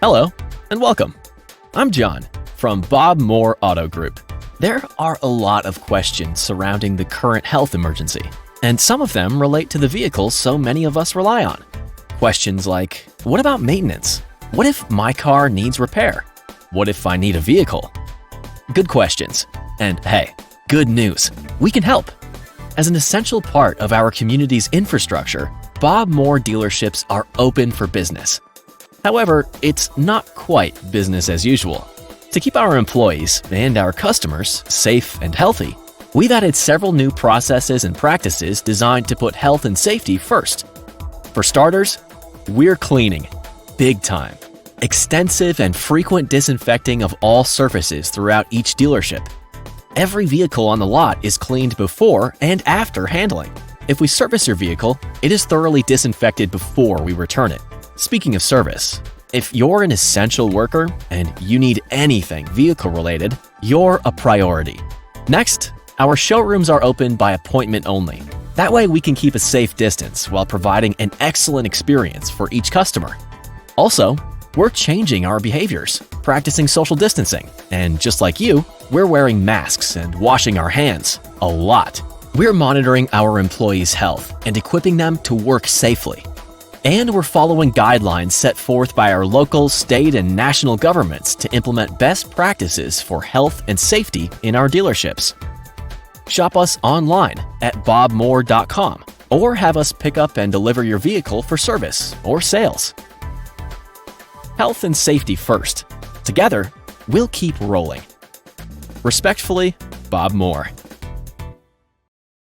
Hello, and welcome. I'm John from Bob Moore Auto Group. There are a lot of questions surrounding the current health emergency, and some of them relate to the vehicles so many of us rely on. Questions like, what about maintenance? What if my car needs repair? What if I need a vehicle? Good questions. And hey, good news, we can help. As an essential part of our community's infrastructure, Bob Moore dealerships are open for business. However, it's not quite business as usual. To keep our employees and our customers safe and healthy, we've added several new processes and practices designed to put health and safety first. For starters, we're cleaning, big time. Extensive and frequent disinfecting of all surfaces throughout each dealership. Every vehicle on the lot is cleaned before and after handling. If we service your vehicle, it is thoroughly disinfected before we return it. Speaking of service, if you're an essential worker and you need anything vehicle-related, you're a priority. Next, our showrooms are open by appointment only. That way we can keep a safe distance while providing an excellent experience for each customer. Also, we're changing our behaviors, practicing social distancing, and just like you, we're wearing masks and washing our hands a lot. We're monitoring our employees' health and equipping them to work safely. And we're following guidelines set forth by our local, state, and national governments to implement best practices for health and safety in our dealerships. Shop us online at bobmoore.com or have us pick up and deliver your vehicle for service or sales. Health and safety first. Together, we'll keep rolling. Respectfully, Bob Moore.